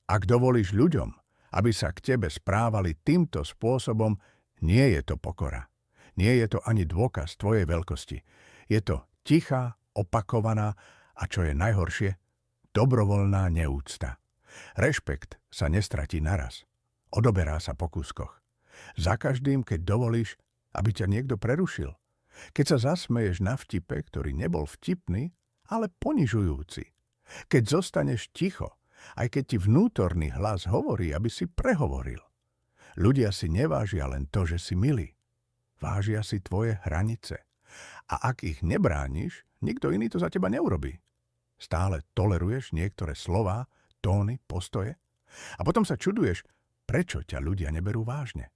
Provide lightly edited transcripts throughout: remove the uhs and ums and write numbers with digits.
Ak dovolíš ľuďom, aby sa k tebe správali týmto spôsobom, nie je to pokora. Nie je to ani dôkaz tvojej veľkosti. Je to tichá, opakovaná a čo je najhoršie, dobrovoľná neúcta. Rešpekt sa nestratí naraz. Odoberá sa po kúskoch. Za každým, keď dovolíš, aby ťa niekto prerušil. Keď sa zasmeješ na vtipe, ktorý nebol vtipný, ale ponižujúci. Keď zostaneš ticho, aj keď ti vnútorný hlas hovorí, aby si prehovoril. Ľudia si nevážia len to, že si milý. Vážia si tvoje hranice. A ak ich nebrániš, nikto iný to za teba neurobí. Stále toleruješ niektoré slová, tóny, postoje a potom sa čuduješ, prečo ťa ľudia neberú vážne.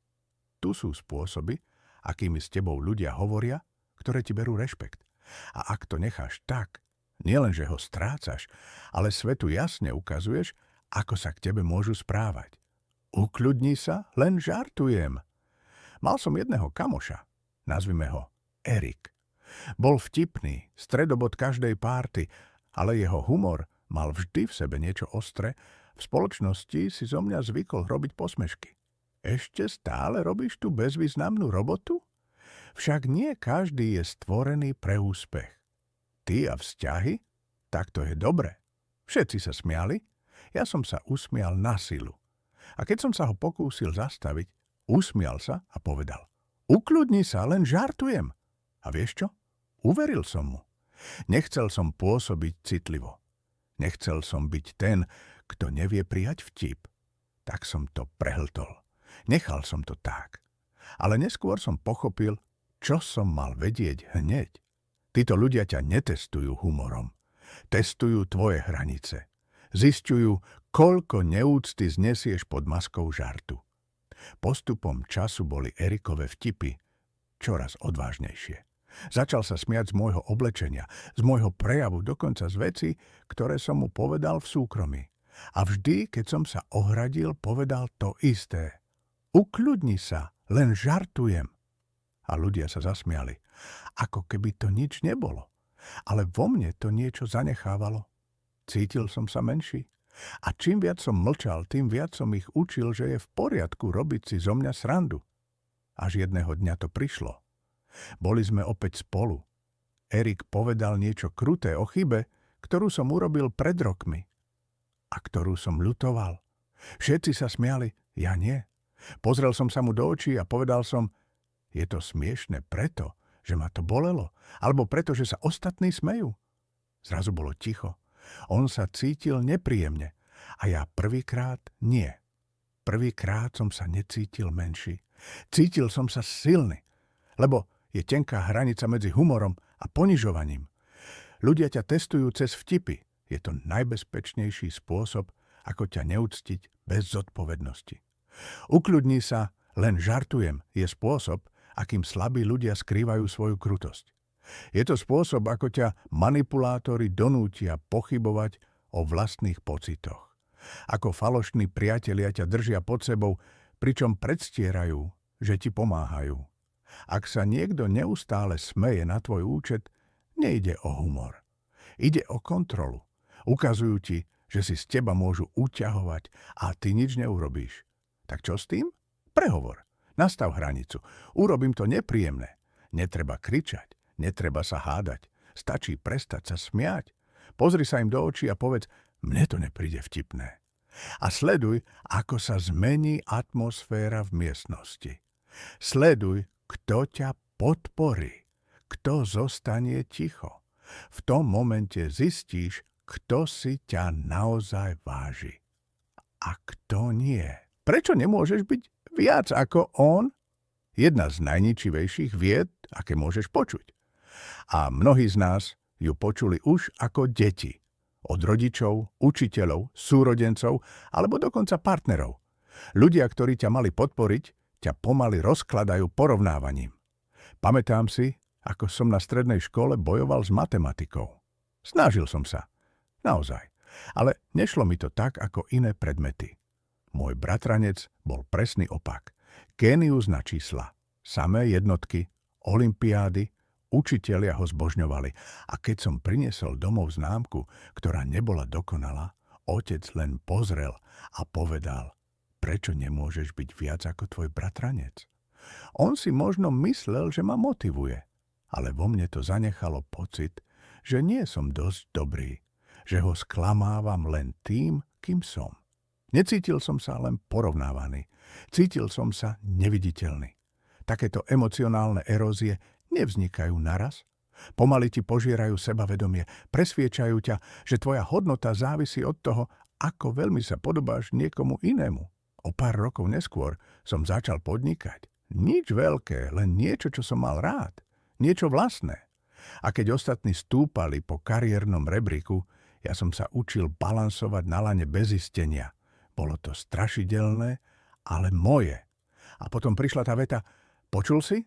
Tu sú spôsoby, akými s tebou ľudia hovoria, ktoré ti berú rešpekt. A ak to necháš tak, nielenže ho strácaš, ale svetu jasne ukazuješ, ako sa k tebe môžu správať. Ukľudni sa, len žartujem. Mal som jedného kamoša, nazvime ho Erik. Bol vtipný, stredobod každej párty, ale jeho humor mal vždy v sebe niečo ostré. V spoločnosti si zo mňa zvykol robiť posmešky. Ešte stále robíš tú bezvýznamnú robotu? Však nie každý je stvorený pre úspech. Ty a vzťahy? Tak to je dobre. Všetci sa smiali, ja som sa usmial na silu. A keď som sa ho pokúsil zastaviť, usmial sa a povedal: Ukľudni sa, len žartujem. A vieš čo? Uveril som mu. Nechcel som pôsobiť citlivo. Nechcel som byť ten, kto nevie prijať vtip. Tak som to prehltol. Nechal som to tak. Ale neskôr som pochopil, čo som mal vedieť hneď. Títo ľudia ťa netestujú humorom. Testujú tvoje hranice. Zisťujú, koľko neúcty znesieš pod maskou žartu. Postupom času boli Erikove vtipy čoraz odvážnejšie. Začal sa smiať z môjho oblečenia, z môjho prejavu, dokonca z veci, ktoré som mu povedal v súkromí. A vždy, keď som sa ohradil, povedal to isté. Ukľudni sa, len žartujem. A ľudia sa zasmiali, ako keby to nič nebolo. Ale vo mne to niečo zanechávalo. Cítil som sa menší. A čím viac som mlčal, tým viac som ich učil, že je v poriadku robiť si zo mňa srandu. Až jedného dňa to prišlo. Boli sme opäť spolu. Erik povedal niečo kruté o chybe, ktorú som urobil pred rokmi. A ktorú som ľutoval. Všetci sa smiali, ja nie. Pozrel som sa mu do očí a povedal som: je to smiešne preto, že ma to bolelo, alebo preto, že sa ostatní smejú. Zrazu bolo ticho. On sa cítil nepríjemne a ja prvýkrát nie. Prvýkrát som sa necítil menší. Cítil som sa silný, lebo je tenká hranica medzi humorom a ponižovaním. Ľudia ťa testujú cez vtipy. Je to najbezpečnejší spôsob, ako ťa neúctiť bez zodpovednosti. Ukľudni sa, len žartujem, je spôsob, akým slabí ľudia skrývajú svoju krutosť. Je to spôsob, ako ťa manipulátori donútia pochybovať o vlastných pocitoch. Ako falošní priatelia ťa držia pod sebou, pričom predstierajú, že ti pomáhajú. Ak sa niekto neustále smeje na tvoj účet, nejde o humor. Ide o kontrolu. Ukazujú ti, že si z teba môžu uťahovať a ty nič neurobíš. Tak čo s tým? Prehovor. Nastav hranicu. Urobím to nepríjemné. Netreba kričať. Netreba sa hádať. Stačí prestať sa smiať. Pozri sa im do očí a povedz: mne to nepríde vtipné. A sleduj, ako sa zmení atmosféra v miestnosti. Sleduj, kto ťa podporí. Kto zostane ticho. V tom momente zistíš, kto si ťa naozaj váži. A kto nie. Prečo nemôžeš byť viac ako on? Jedna z najničivejších vied, aké môžeš počuť. A mnohí z nás ju počuli už ako deti. Od rodičov, učiteľov, súrodencov alebo dokonca partnerov. Ľudia, ktorí ťa mali podporiť, ťa pomaly rozkladajú porovnávaním. Pamätám si, ako som na strednej škole bojoval s matematikou. Snažil som sa. Naozaj. Ale nešlo mi to tak, ako iné predmety. Môj bratranec bol presný opak. Génius na čísla. Samé jednotky, olympiády, učitelia ho zbožňovali. A keď som priniesol domov známku, ktorá nebola dokonalá, Otec len pozrel a povedal: prečo nemôžeš byť viac ako tvoj bratranec? On si možno myslel, že ma motivuje, ale vo mne to zanechalo pocit, že nie som dosť dobrý, že ho sklamávam len tým, kým som. Necítil som sa len porovnávaný, cítil som sa neviditeľný. Takéto emocionálne erózie nevznikajú naraz. Pomaly ti požierajú sebavedomie, presviečajú ťa, že tvoja hodnota závisí od toho, ako veľmi sa podobáš niekomu inému. O pár rokov neskôr som začal podnikať. Nič veľké, len niečo, čo som mal rád. Niečo vlastné. A keď ostatní stúpali po kariérnom rebríku, ja som sa učil balansovať na lane bez istenia. Bolo to strašidelné, ale moje. A potom prišla tá veta: počul si?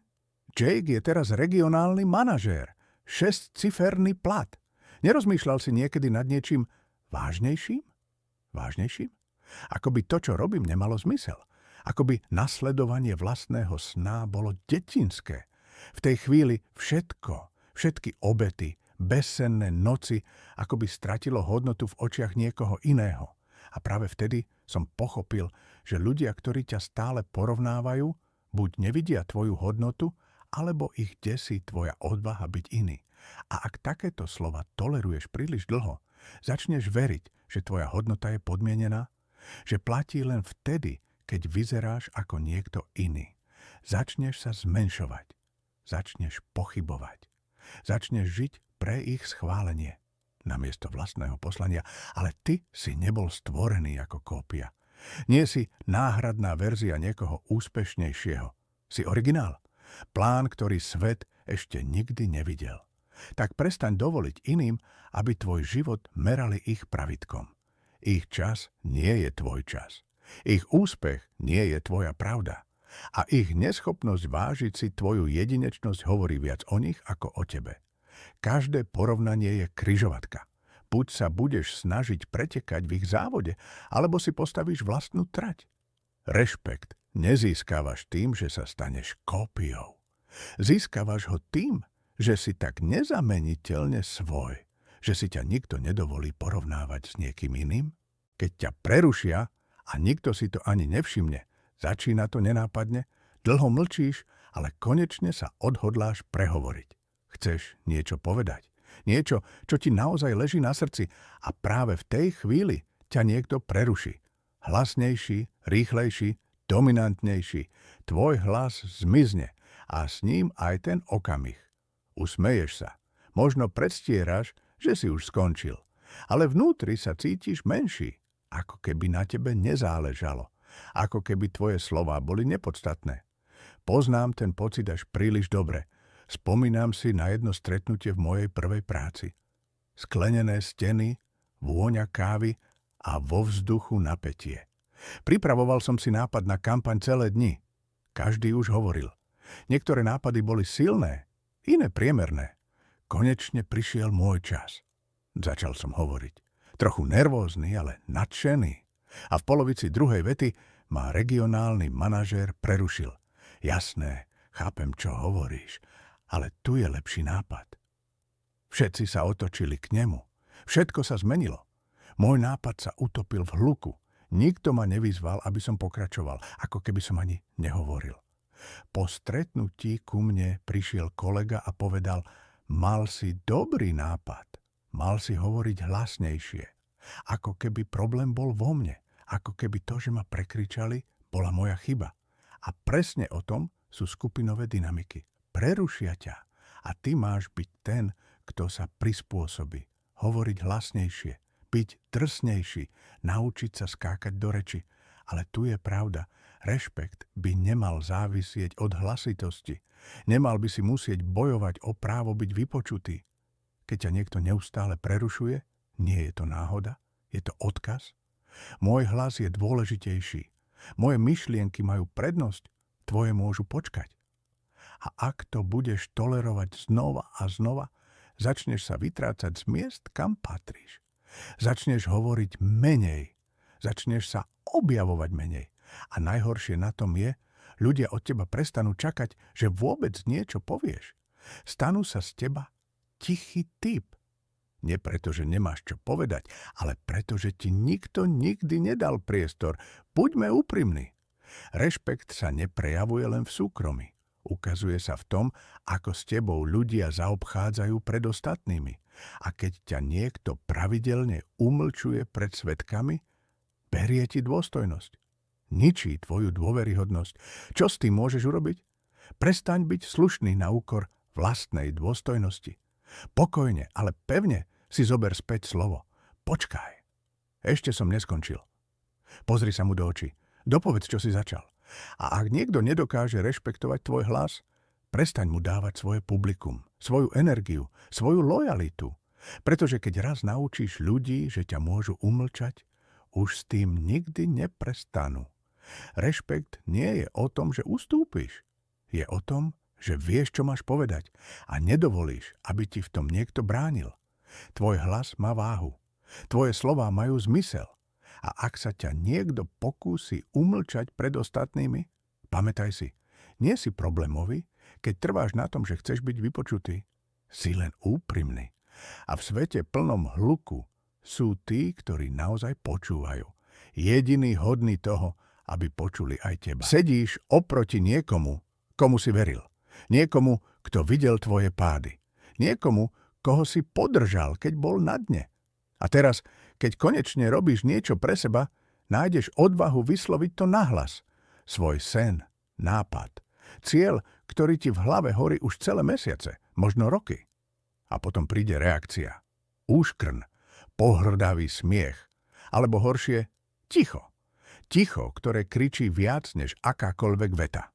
Jake je teraz regionálny manažér. 6-ciferný plat. Nerozmýšľal si niekedy nad niečím vážnejším? Vážnejším? Akoby to, čo robím, nemalo zmysel. Akoby nasledovanie vlastného sna bolo detinské. V tej chvíli všetky obety, bezsenné noci, akoby stratilo hodnotu v očiach niekoho iného. A práve vtedy som pochopil, že ľudia, ktorí ťa stále porovnávajú, buď nevidia tvoju hodnotu, alebo ich desí tvoja odvaha byť iný. A ak takéto slova toleruješ príliš dlho, začneš veriť, že tvoja hodnota je podmienená, že platí len vtedy, keď vyzeráš ako niekto iný. Začneš sa zmenšovať, začneš pochybovať, začneš žiť pre ich schválenie namiesto vlastného poslania, ale ty si nebol stvorený ako kópia. Nie si náhradná verzia niekoho úspešnejšieho. Si originál. Plán, ktorý svet ešte nikdy nevidel. Tak prestaň dovoliť iným, aby tvoj život merali ich pravidkom. Ich čas nie je tvoj čas. Ich úspech nie je tvoja pravda. A ich neschopnosť vážiť si tvoju jedinečnosť hovorí viac o nich ako o tebe. Každé porovnanie je križovatka. Buď sa budeš snažiť pretekať v ich závode, alebo si postavíš vlastnú trať. Rešpekt nezískavaš tým, že sa staneš kópiou. Získavaš ho tým, že si tak nezameniteľne svoj, že si ťa nikto nedovolí porovnávať s niekým iným. Keď ťa prerušia a nikto si to ani nevšimne, začína to nenápadne, dlho mlčíš, ale konečne sa odhodláš prehovoriť. Chceš niečo povedať, niečo, čo ti naozaj leží na srdci a práve v tej chvíli ťa niekto preruší. Hlasnejší, rýchlejší, dominantnejší. Tvoj hlas zmizne a s ním aj ten okamih. Usmeješ sa. Možno predstieraš, že si už skončil. Ale vnútri sa cítiš menší, ako keby na tebe nezáležalo. Ako keby tvoje slová boli nepodstatné. Poznám ten pocit až príliš dobre. Spomínam si na jedno stretnutie v mojej prvej práci. Sklenené steny, vôňa kávy a vo vzduchu napätie. Pripravoval som si nápad na kampaň celé dni. Každý už hovoril. Niektoré nápady boli silné, iné priemerné. Konečne prišiel môj čas. Začal som hovoriť. Trochu nervózny, ale nadšený. A v polovici druhej vety ma regionálny manažér prerušil. Jasné, chápem, čo hovoríš, ale tu je lepší nápad. Všetci sa otočili k nemu. Všetko sa zmenilo. Môj nápad sa utopil v hluku. Nikto ma nevyzval, aby som pokračoval, ako keby som ani nehovoril. Po stretnutí ku mne prišiel kolega a povedal: mal si dobrý nápad, mal si hovoriť hlasnejšie. Ako keby problém bol vo mne, ako keby to, že ma prekričali, bola moja chyba. A presne o tom sú skupinové dynamiky. Prerušia ťa a ty máš byť ten, kto sa prispôsobí, hovoriť hlasnejšie, byť drsnejší, naučiť sa skákať do reči. Ale tu je pravda. Rešpekt by nemal závisieť od hlasitosti. Nemal by si musieť bojovať o právo byť vypočutý. Keď ťa niekto neustále prerušuje, nie je to náhoda, je to odkaz. Môj hlas je dôležitejší. Moje myšlienky majú prednosť, tvoje môžu počkať. A ak to budeš tolerovať znova a znova, začneš sa vytrácať z miest, kam patríš. Začneš hovoriť menej. Začneš sa objavovať menej. A najhoršie na tom je, ľudia od teba prestanú čakať, že vôbec niečo povieš. Stanú sa z teba tichý typ. Nie preto, že nemáš čo povedať, ale preto, že ti nikto nikdy nedal priestor. Buďme úprimní. Rešpekt sa neprejavuje len v súkromí. Ukazuje sa v tom, ako s tebou ľudia zaobchádzajú pred ostatnými. A keď ťa niekto pravidelne umlčuje pred svedkami, berie ti dôstojnosť. Ničí tvoju dôveryhodnosť. Čo s tým môžeš urobiť? Prestaň byť slušný na úkor vlastnej dôstojnosti. Pokojne, ale pevne si zober späť slovo. Počkaj. Ešte som neskončil. Pozri sa mu do očí. Dopovedz, čo si začal. A ak niekto nedokáže rešpektovať tvoj hlas, prestaň mu dávať svoje publikum, svoju energiu, svoju lojalitu. Pretože keď raz naučíš ľudí, že ťa môžu umlčať, už s tým nikdy neprestanú. Rešpekt nie je o tom, že ustúpiš. Je o tom, že vieš, čo máš povedať a nedovolíš, aby ti v tom niekto bránil. Tvoj hlas má váhu. Tvoje slová majú zmysel. A ak sa ťa niekto pokúsi umlčať pred ostatnými, pamätaj si, nie si problémový, keď trváš na tom, že chceš byť vypočutý. Si len úprimný. A v svete plnom hluku sú tí, ktorí naozaj počúvajú. Jediný hodný toho, aby počuli aj teba. Sedíš oproti niekomu, komu si veril. Niekomu, kto videl tvoje pády. Niekomu, koho si podržal, keď bol na dne. A teraz, keď konečne robíš niečo pre seba, nájdeš odvahu vysloviť to nahlas. Svoj sen, nápad, cieľ, ktorý ti v hlave horí už celé mesiace, možno roky. A potom príde reakcia. Úškrn, pohrdavý smiech, alebo horšie, ticho. Ticho, ktoré kričí viac než akákoľvek veta.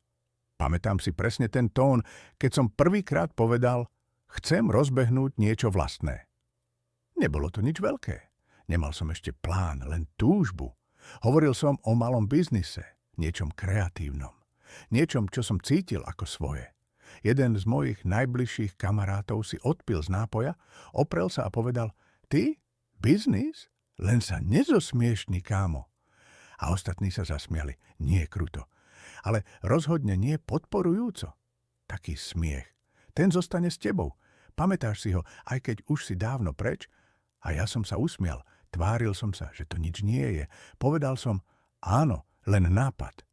Pamätám si presne ten tón, keď som prvýkrát povedal, chcem rozbehnúť niečo vlastné. Nebolo to nič veľké. Nemal som ešte plán, len túžbu. Hovoril som o malom biznise, niečom kreatívnom. Niečom, čo som cítil ako svoje. Jeden z mojich najbližších kamarátov si odpil z nápoja, oprel sa a povedal, ty? Biznis? Len sa nezosmiešni, kámo. A ostatní sa zasmiali. Nie kruto. Ale rozhodne nie podporujúco. Taký smiech. Ten zostane s tebou. Pamätáš si ho, aj keď už si dávno preč? A ja som sa usmial. Tváril som sa, že to nič nie je. Povedal som, áno, len nápad.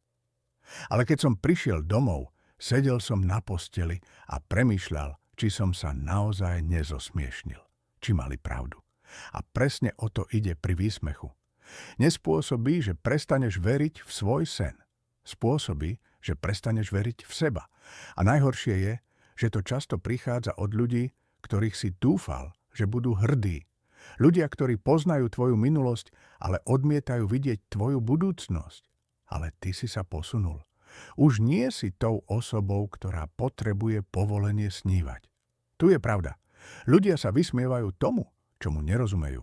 Ale keď som prišiel domov, sedel som na posteli a premýšľal, či som sa naozaj nezosmiešnil. Či mali pravdu. A presne o to ide pri výsmechu. Nespôsobí, že prestaneš veriť v svoj sen. Spôsobí, že prestaneš veriť v seba. A najhoršie je, že to často prichádza od ľudí, ktorých si dúfal, že budú hrdí. Ľudia, ktorí poznajú tvoju minulosť, ale odmietajú vidieť tvoju budúcnosť. Ale ty si sa posunul. Už nie si tou osobou, ktorá potrebuje povolenie snívať. Tu je pravda. Ľudia sa vysmievajú tomu, čomu nerozumejú.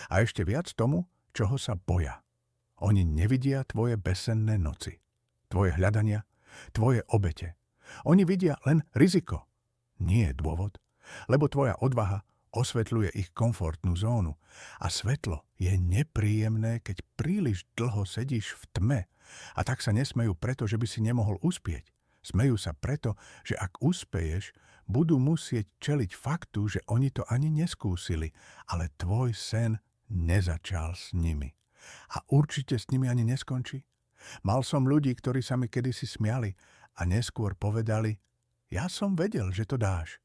A ešte viac tomu, čoho sa boja. Oni nevidia tvoje besenné noci. Tvoje hľadania, tvoje obete. Oni vidia len riziko. Nie je dôvod, lebo tvoja odvaha osvetľuje ich komfortnú zónu. A svetlo je nepríjemné, keď príliš dlho sedíš v tme. A tak sa nesmejú preto, že by si nemohol uspieť. Smejú sa preto, že ak uspeješ, budú musieť čeliť faktu, že oni to ani neskúsili, ale tvoj sen nezačal s nimi. A určite s nimi ani neskončí. Mal som ľudí, ktorí sa mi kedysi smiali a neskôr povedali, ja som vedel, že to dáš.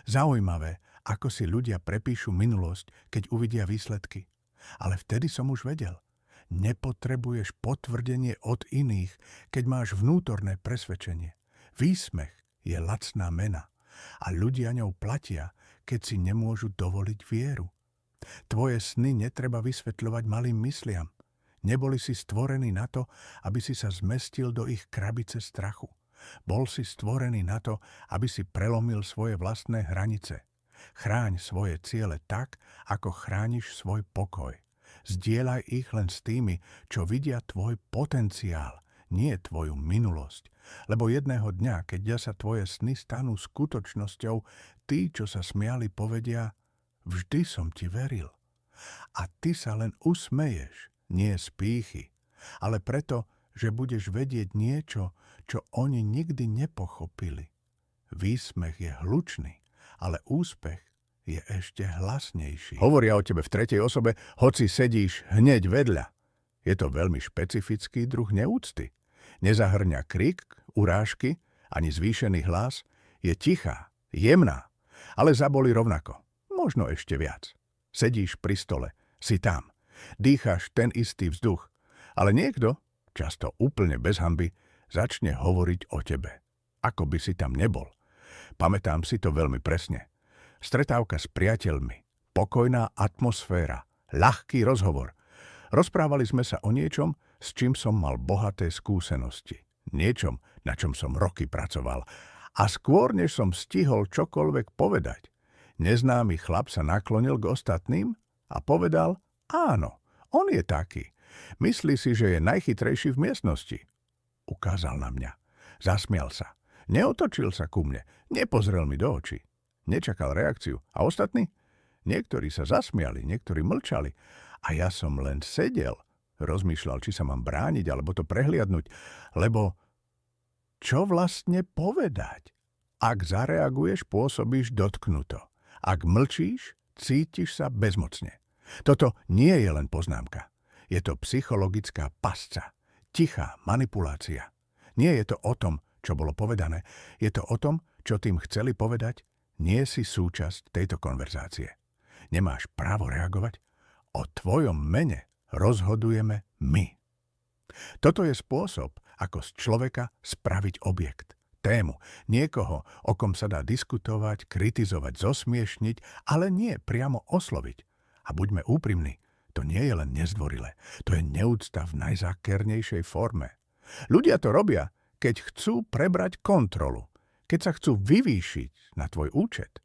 Zaujímavé, ako si ľudia prepíšu minulosť, keď uvidia výsledky. Ale vtedy som už vedel. Nepotrebuješ potvrdenie od iných, keď máš vnútorné presvedčenie. Výsmech je lacná mena a ľudia ňou platia, keď si nemôžu dovoliť vieru. Tvoje sny netreba vysvetľovať malým mysliam. Neboli si stvorení na to, aby si sa zmestil do ich krabice strachu. Bol si stvorený na to, aby si prelomil svoje vlastné hranice. Chráň svoje ciele tak, ako chrániš svoj pokoj. Zdieľaj ich len s tými, čo vidia tvoj potenciál, nie tvoju minulosť. Lebo jedného dňa, keď sa tvoje sny stanú skutočnosťou, tí, čo sa smiali, povedia, vždy som ti veril. A ty sa len usmeješ, nie z pýchy, ale preto, že budeš vedieť niečo, čo oni nikdy nepochopili. Výsmech je hlučný, ale úspech je ešte hlasnejší. Hovoria o tebe v tretej osobe, hoci sedíš hneď vedľa. Je to veľmi špecifický druh neúcty. Nezahrňa krik, urážky, ani zvýšený hlas. Je tichá, jemná, ale zabolí rovnako. Možno ešte viac. Sedíš pri stole, si tam. Dýcháš ten istý vzduch. Ale niekto, často úplne bez hanby, začne hovoriť o tebe. Ako by si tam nebol. Pamätám si to veľmi presne. Stretávka s priateľmi, pokojná atmosféra, ľahký rozhovor. Rozprávali sme sa o niečom, s čím som mal bohaté skúsenosti. Niečom, na čom som roky pracoval. A skôr, než som stihol čokoľvek povedať, neznámy chlap sa naklonil k ostatným a povedal, áno, on je taký. Myslí si, že je najchytrejší v miestnosti. Ukázal na mňa. Zasmial sa. Neotočil sa ku mne. Nepozrel mi do očí. Nečakal reakciu. A ostatní? Niektorí sa zasmiali, niektorí mlčali. A ja som len sedel. Rozmýšľal, či sa mám brániť, alebo to prehliadnúť. Lebo čo vlastne povedať? Ak zareaguješ, pôsobíš dotknuto. Ak mlčíš, cítiš sa bezmocne. Toto nie je len poznámka. Je to psychologická pasca. Tichá manipulácia. Nie je to o tom, čo bolo povedané. Je to o tom, čo tým chceli povedať. Nie si súčasť tejto konverzácie. Nemáš právo reagovať. O tvojom mene rozhodujeme my. Toto je spôsob, ako z človeka spraviť objekt. Tému. Niekoho, o kom sa dá diskutovať, kritizovať, zosmiešniť, ale nie priamo osloviť. A buďme úprimní, to nie je len nezdvorilé. To je neúcta v najzákernejšej forme. Ľudia to robia, keď chcú prebrať kontrolu. Keď sa chcú vyvýšiť na tvoj účet,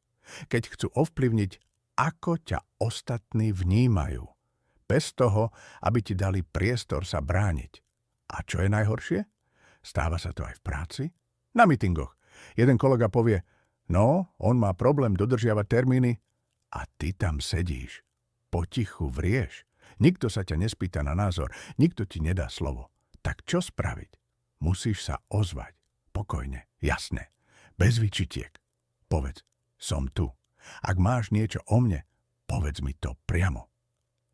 keď chcú ovplyvniť, ako ťa ostatní vnímajú, bez toho, aby ti dali priestor sa brániť. A čo je najhoršie? Stáva sa to aj v práci, na mítingoch. Jeden kolega povie, no, on má problém dodržiavať termíny a ty tam sedíš, potichu vrieš. Nikto sa ťa nespýta na názor, nikto ti nedá slovo. Tak čo spraviť? Musíš sa ozvať, pokojne, jasne. Bez výčitiek. Povedz, som tu. Ak máš niečo o mne, povedz mi to priamo.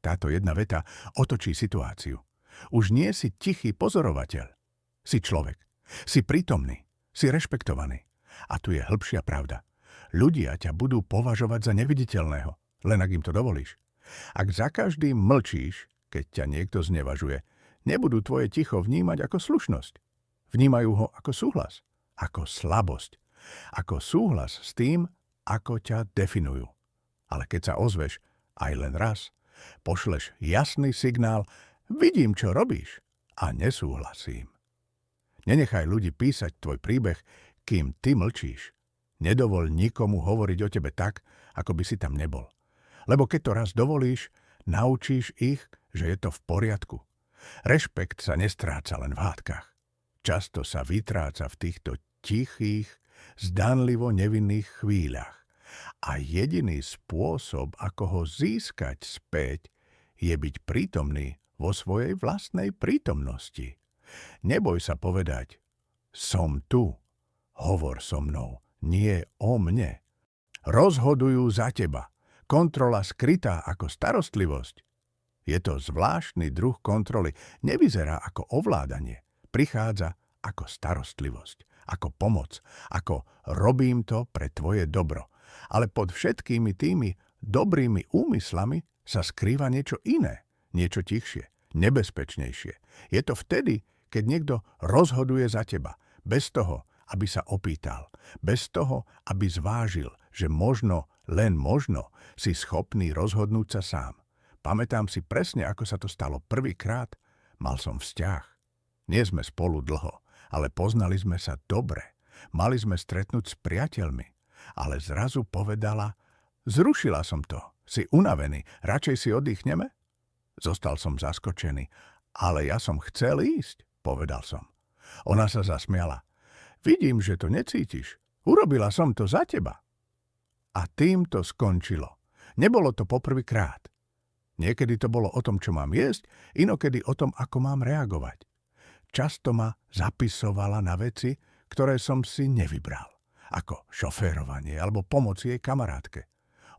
Táto jedna veta otočí situáciu. Už nie si tichý pozorovateľ. Si človek. Si prítomný. Si rešpektovaný. A tu je hĺbšia pravda. Ľudia ťa budú považovať za neviditeľného, len ak im to dovolíš. Ak za každým mlčíš, keď ťa niekto znevažuje, nebudú tvoje ticho vnímať ako slušnosť. Vnímajú ho ako súhlas, ako slabosť. Ako súhlas s tým, ako ťa definujú. Ale keď sa ozveš aj len raz, pošleš jasný signál, vidím, čo robíš a nesúhlasím. Nenechaj ľudí písať tvoj príbeh, kým ty mlčíš. Nedovol nikomu hovoriť o tebe tak, ako by si tam nebol. Lebo keď to raz dovolíš, naučíš ich, že je to v poriadku. Rešpekt sa nestráca len v hádkach. Často sa vytráca v týchto tichých, zdanlivo nevinných chvíľach. A jediný spôsob, ako ho získať späť, je byť prítomný vo svojej vlastnej prítomnosti. Neboj sa povedať, som tu, hovor so mnou, nie o mne. Rozhodujú za teba. Kontrola skrytá ako starostlivosť. Je to zvláštny druh kontroly, nevyzerá ako ovládanie. Prichádza ako starostlivosť, ako pomoc, ako robím to pre tvoje dobro. Ale pod všetkými tými dobrými úmyslami sa skrýva niečo iné, niečo tichšie, nebezpečnejšie. Je to vtedy, keď niekto rozhoduje za teba, bez toho, aby sa opýtal, bez toho, aby zvážil, že možno, len možno, si schopný rozhodnúť sa sám. Pamätám si presne, ako sa to stalo prvýkrát. Mal som vzťah. Nie sme spolu dlho, ale poznali sme sa dobre. Mali sme stretnúť s priateľmi. Ale zrazu povedala, zrušila som to, si unavený, radšej si oddychneme? Zostal som zaskočený, ale ja som chcel ísť, povedal som. Ona sa zasmiala. Vidím, že to necítiš. Urobila som to za teba. A tým to skončilo. Nebolo to poprvýkrát. Niekedy to bolo o tom, čo mám jesť, inokedy o tom, ako mám reagovať. Často ma zapisovala na veci, ktoré som si nevybral, ako šoférovanie alebo pomoc jej kamarátke.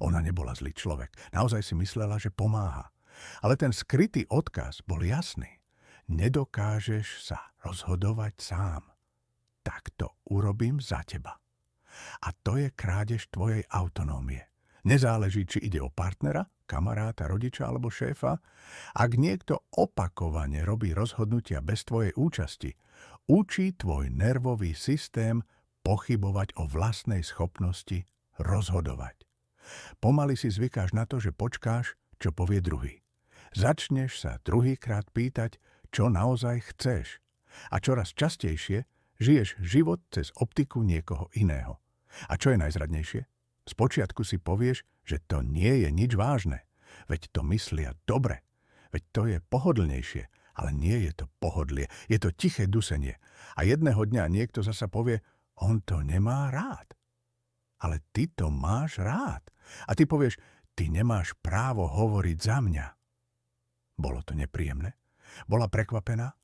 Ona nebola zlý človek. Naozaj si myslela, že pomáha. Ale ten skrytý odkaz bol jasný. Nedokážeš sa rozhodovať sám. Tak to urobím za teba. A to je krádež tvojej autonómie. Nezáleží, či ide o partnera, kamaráta, rodiča alebo šéfa. Ak niekto opakovane robí rozhodnutia bez tvojej účasti, učí tvoj nervový systém pochybovať o vlastnej schopnosti rozhodovať. Pomaly si zvykáš na to, že počkáš, čo povie druhý. Začneš sa druhýkrát pýtať, čo naozaj chceš. A čoraz častejšie žiješ život cez optiku niekoho iného. A čo je najzradnejšie? Spočiatku si povieš, že to nie je nič vážne. Veď to myslia dobre. Veď to je pohodlnejšie. Ale nie je to pohodlie. Je to tiché dusenie. A jedného dňa niekto zasa povie, on to nemá rád. Ale ty to máš rád. A ty povieš, ty nemáš právo hovoriť za mňa. Bolo to nepríjemné? Bola prekvapená?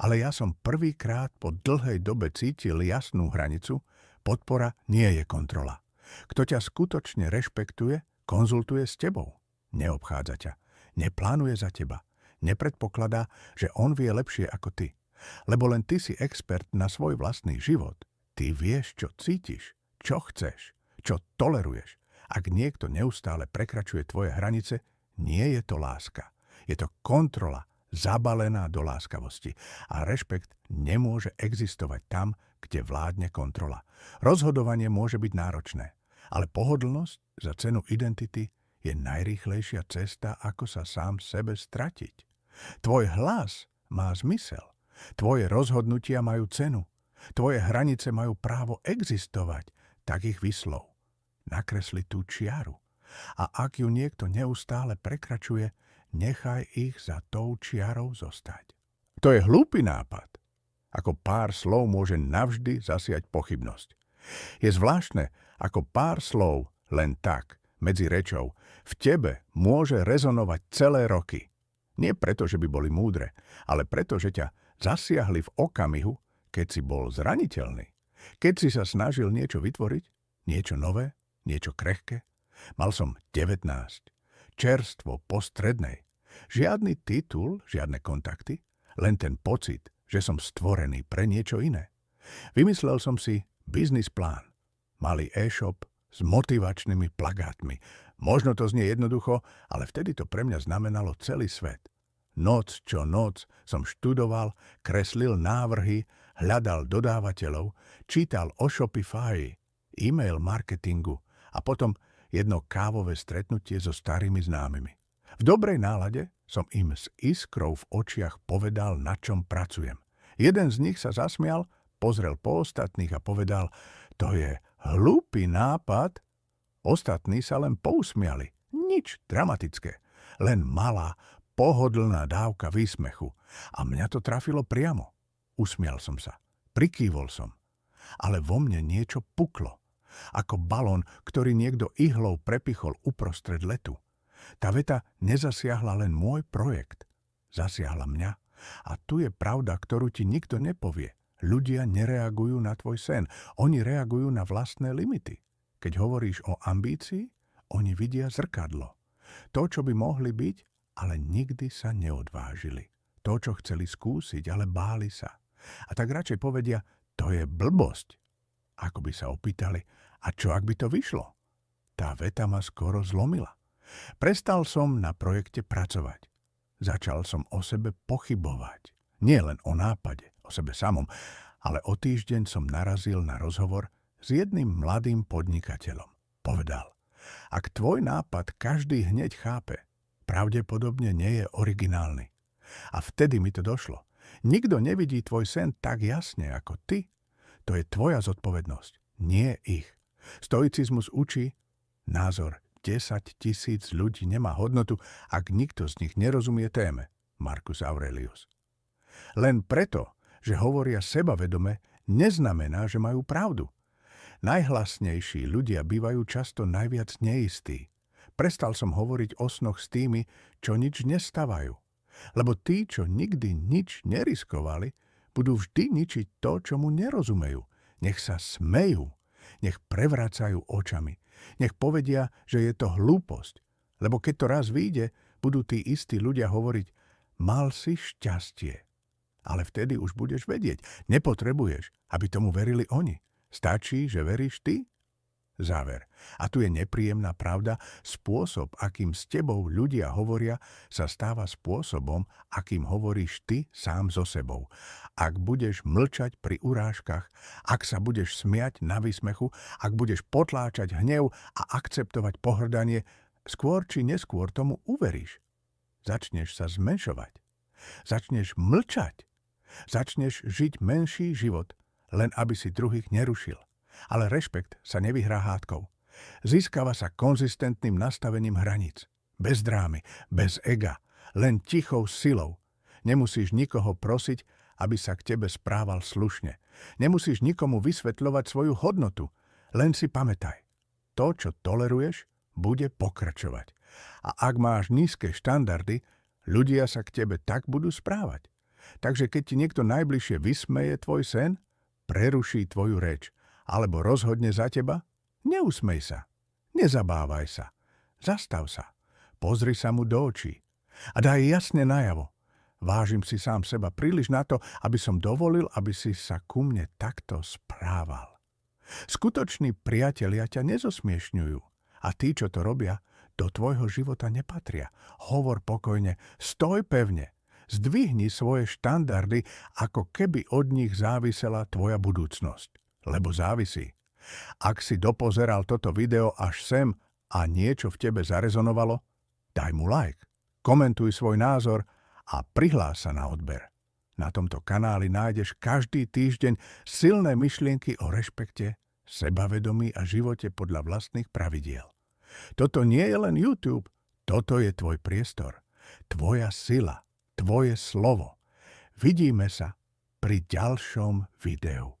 Ale ja som prvýkrát po dlhej dobe cítil jasnú hranicu. Podpora nie je kontrola. Kto ťa skutočne rešpektuje, konzultuje s tebou. Neobchádza ťa. Neplánuje za teba. Nepredpokladá, že on vie lepšie ako ty. Lebo len ty si expert na svoj vlastný život. Ty vieš, čo cítiš, čo chceš, čo toleruješ. Ak niekto neustále prekračuje tvoje hranice, nie je to láska. Je to kontrola, zabalená do láskavosti. A rešpekt nemôže existovať tam, kde vládne kontrola. Rozhodovanie môže byť náročné, ale pohodlnosť za cenu identity je najrýchlejšia cesta, ako sa sám sebe stratiť. Tvoj hlas má zmysel. Tvoje rozhodnutia majú cenu. Tvoje hranice majú právo existovať. Tak ich vyslov. Nakresli tú čiaru. A ak ju niekto neustále prekračuje, nechaj ich za tou čiarou zostať. To je hlúpy nápad. Ako pár slov môže navždy zasiať pochybnosť. Je zvláštne, ako pár slov len tak, medzi rečou, v tebe môže rezonovať celé roky. Nie preto, že by boli múdre, ale preto, že ťa zasiahli v okamihu, keď si bol zraniteľný. Keď si sa snažil niečo vytvoriť, niečo nové, niečo krehké. Mal som 19, čerstvo po strednej. Žiadny titul, žiadne kontakty, len ten pocit, že som stvorený pre niečo iné. Vymyslel som si biznis plán. Malý e-shop s motivačnými plagátmi. Možno to znie jednoducho, ale vtedy to pre mňa znamenalo celý svet. Noc čo noc som študoval, kreslil návrhy, hľadal dodávateľov, čítal o Shopify, e-mail marketingu a potom jedno kávové stretnutie so starými známymi. V dobrej nálade som im s iskrou v očiach povedal, na čom pracujem. Jeden z nich sa zasmial, pozrel po ostatných a povedal, to je hlúpy nápad. Ostatní sa len pousmiali. Nič dramatické. Len malá, pohodlná dávka výsmechu. A mňa to trafilo priamo. Usmial som sa. Prikývol som. Ale vo mne niečo puklo. Ako balón, ktorý niekto ihlou prepichol uprostred letu. Tá veta nezasiahla len môj projekt. Zasiahla mňa. A tu je pravda, ktorú ti nikto nepovie. Ľudia nereagujú na tvoj sen. Oni reagujú na vlastné limity. Keď hovoríš o ambícii, oni vidia zrkadlo. To, čo by mohli byť, ale nikdy sa neodvážili. To, čo chceli skúsiť, ale báli sa. A tak radšej povedia, to je blbosť. Ako by sa opýtali, a čo ak by to vyšlo? Tá veta ma skoro zlomila. Prestal som na projekte pracovať. Začal som o sebe pochybovať. Nie len o nápade, o sebe samom, ale o týždeň som narazil na rozhovor s jedným mladým podnikateľom. Povedal, ak tvoj nápad každý hneď chápe, pravdepodobne nie je originálny. A vtedy mi to došlo. Nikto nevidí tvoj sen tak jasne ako ty. To je tvoja zodpovednosť, nie ich. Stoicizmus učí, názor 10 000 ľudí nemá hodnotu, ak nikto z nich nerozumie téme. Marcus Aurelius. Len preto, že hovoria sebavedome, neznamená, že majú pravdu. Najhlasnejší ľudia bývajú často najviac neistí. Prestal som hovoriť o snoch s tými, čo nič nestavajú. Lebo tí, čo nikdy nič neriskovali, budú vždy ničiť to, čomu nerozumejú. Nech sa smejú, nech prevracajú očami, Nech povedia, že je to hlúposť, lebo keď to raz vyjde, budú tí istí ľudia hovoriť, mal si šťastie. Ale vtedy už budeš vedieť, nepotrebuješ, aby tomu verili oni. Stačí, že veríš ty? Záver. A tu je nepríjemná pravda, spôsob, akým s tebou ľudia hovoria, sa stáva spôsobom, akým hovoríš ty sám so sebou. Ak budeš mlčať pri urážkach, ak sa budeš smiať na výsmechu, ak budeš potláčať hnev a akceptovať pohrdanie, skôr či neskôr tomu uveríš. Začneš sa zmenšovať. Začneš mlčať. Začneš žiť menší život, len aby si druhých nerušil. Ale rešpekt sa nevyhrá hádkou. Získava sa konzistentným nastavením hraníc. Bez drámy, bez ega, len tichou silou. Nemusíš nikoho prosiť, aby sa k tebe správal slušne. Nemusíš nikomu vysvetľovať svoju hodnotu. Len si pamätaj. To, čo toleruješ, bude pokračovať. A ak máš nízke štandardy, ľudia sa k tebe tak budú správať. Takže keď ti niekto najbližšie vysmeje tvoj sen, preruší tvoju reč, alebo rozhodne za teba, neusmej sa, nezabávaj sa, zastav sa, pozri sa mu do očí a daj jasne najavo. Vážim si sám seba príliš na to, aby som dovolil, aby si sa ku mne takto správal. Skutoční priatelia ťa nezosmiešňujú a tí, čo to robia, do tvojho života nepatria. Hovor pokojne, stoj pevne, zdvihni svoje štandardy, ako keby od nich závisela tvoja budúcnosť. Lebo závisí. Ak si dopozeral toto video až sem a niečo v tebe zarezonovalo, daj mu like, komentuj svoj názor a prihlás sa na odber. Na tomto kanáli nájdeš každý týždeň silné myšlienky o rešpekte, sebavedomí a živote podľa vlastných pravidiel. Toto nie je len YouTube, toto je tvoj priestor, tvoja sila, tvoje slovo. Vidíme sa pri ďalšom videu.